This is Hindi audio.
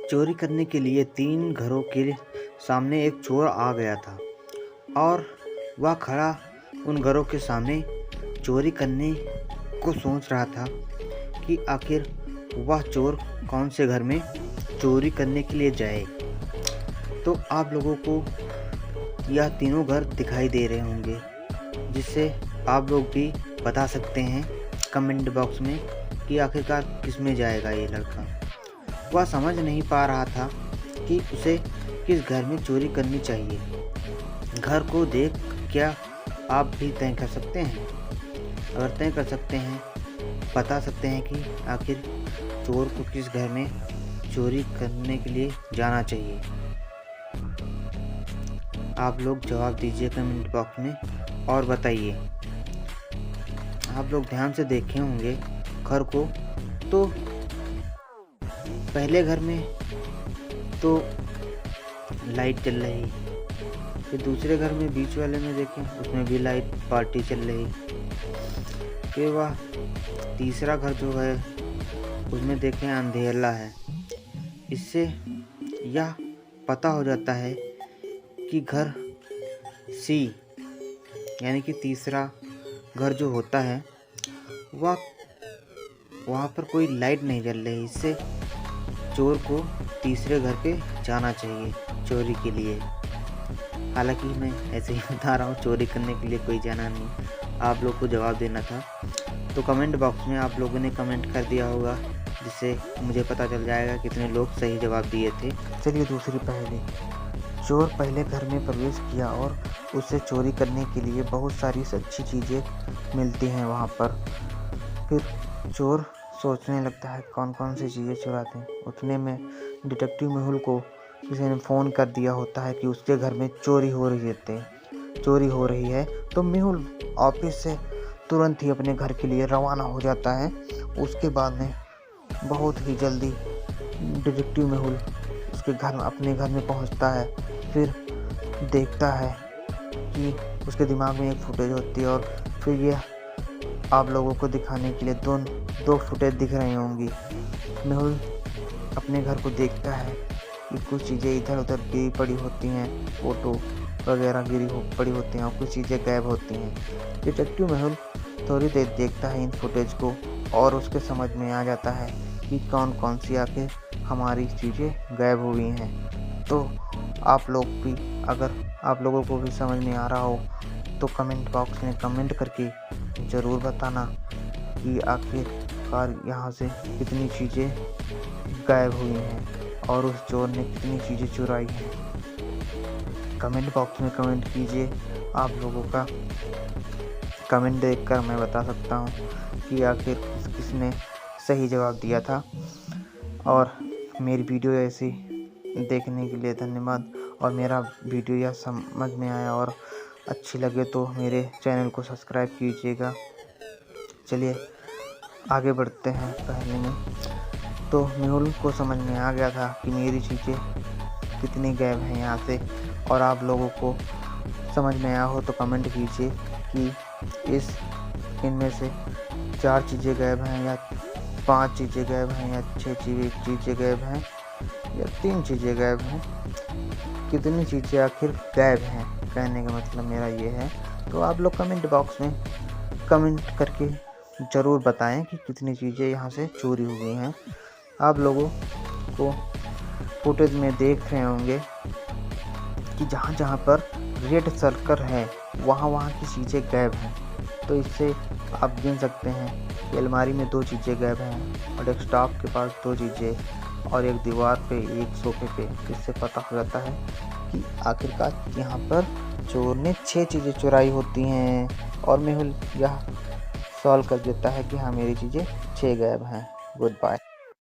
चोरी करने के लिए 3 घरों के सामने एक चोर आ गया था और वह खड़ा उन घरों के सामने चोरी करने को सोच रहा था कि आखिर वह चोर कौन से घर में चोरी करने के लिए जाए। तो आप लोगों को यह तीनों घर दिखाई दे रहे होंगे, जिससे आप लोग भी बता सकते हैं कमेंट बॉक्स में कि आखिरकार किस में जाएगा ये लड़का। वह समझ नहीं पा रहा था कि उसे किस घर में चोरी करनी चाहिए। घर को देख क्या आप भी तय कर सकते हैं? अगर तय कर सकते हैं, बता सकते हैं कि आखिर चोर को किस घर में चोरी करने के लिए जाना चाहिए। आप लोग जवाब दीजिए कमेंट बॉक्स में और बताइए। आप लोग ध्यान से देखे होंगे घर को, तो पहले घर में तो लाइट चल रही, फिर दूसरे घर में बीच वाले में देखें उसमें भी लाइट पार्टी चल रही, फिर वह तीसरा घर जो है उसमें देखें अंधेला है। इससे यह पता हो जाता है कि घर सी यानी कि तीसरा घर जो होता है वहाँ पर कोई लाइट नहीं जल रही। इससे चोर को तीसरे घर पे जाना चाहिए चोरी के लिए। हालांकि मैं ऐसे ही बता रहा हूँ, चोरी करने के लिए कोई जाना नहीं, आप लोग को जवाब देना था। तो कमेंट बॉक्स में आप लोगों ने कमेंट कर दिया होगा, जिससे मुझे पता चल जाएगा कितने लोग सही जवाब दिए थे। चलिए दूसरी पहेली। चोर पहले घर में प्रवेश किया और उससे चोरी करने के लिए बहुत सारी अच्छी चीज़ें मिलती हैं वहाँ पर। फिर चोर सोचने लगता है कौन कौन सी चीज़ें चुराते हैं। उतने में डिटेक्टिव मेहुल को किसी ने फ़ोन कर दिया होता है कि उसके घर में चोरी हो रही है। तो मेहुल ऑफिस से तुरंत ही अपने घर के लिए रवाना हो जाता है। उसके बाद में बहुत ही जल्दी डिटेक्टिव मेहुल उसके अपने घर में पहुंचता है। फिर देखता है कि उसके दिमाग में एक फुटेज होती है, और फिर ये आप लोगों को दिखाने के लिए दो फुटेज दिख रही होंगी। मेहुल अपने घर को देखता है कि कुछ चीज़ें इधर उधर गिरी पड़ी होती हैं, फ़ोटो वगैरह पड़ी होती हैं और कुछ चीज़ें गायब होती हैं। डिटेक्टिव मेहुल थोड़ी देर देखता है इन फुटेज को और उसके समझ में आ जाता है कि कौन कौन सी आके हमारी चीज़ें गायब हुई हैं। तो आप लोग भी, अगर आप लोगों को भी समझ में आ रहा हो तो कमेंट बॉक्स में कमेंट करके ज़रूर बताना कि आखिरकार यहाँ से कितनी चीज़ें गायब हुई हैं और उस चोर ने कितनी चीज़ें चुराई हैं। कमेंट बॉक्स में कमेंट कीजिए। आप लोगों का कमेंट देखकर मैं बता सकता हूँ कि आखिर किसने सही जवाब दिया था। और मेरी वीडियो ऐसी देखने के लिए धन्यवाद। और मेरा वीडियो यह समझ में आया और अच्छी लगे तो मेरे चैनल को सब्सक्राइब कीजिएगा। चलिए आगे बढ़ते हैं पहले में। तो मेहुल को समझ में आ गया था कि मेरी चीज़ें कितनी गायब हैं यहाँ से। और आप लोगों को समझ में आया हो तो कमेंट कीजिए कि इनमें से 4 चीज़ें गायब हैं या 5 चीज़ें गायब हैं या 6 चीज़ें गायब हैं या 3 चीज़ें गायब हैं। कितनी चीज़ें आखिर गायब हैं, कहने का मतलब मेरा ये है। तो आप लोग कमेंट बॉक्स में कमेंट करके ज़रूर बताएं कि कितनी चीज़ें यहाँ से चोरी हो गई हैं। आप लोगों को फुटेज में देख रहे होंगे कि जहाँ जहाँ पर रेड सर्कल है वहाँ की चीज़ें गायब हैं। तो इससे आप गिन सकते हैं कि अलमारी में 2 चीज़ें गायब हैं और डेस्कटॉप के पास 2 चीज़ें और एक दीवार पे, एक सोफे पे। इससे पता हो जाता है कि आखिरकार यहाँ पर चोर ने 6 चीज़ें चुराई होती हैं। और मेहुल यह सॉल्व कर देता है कि हाँ मेरी चीज़ें 6 गायब हैं। Good bye.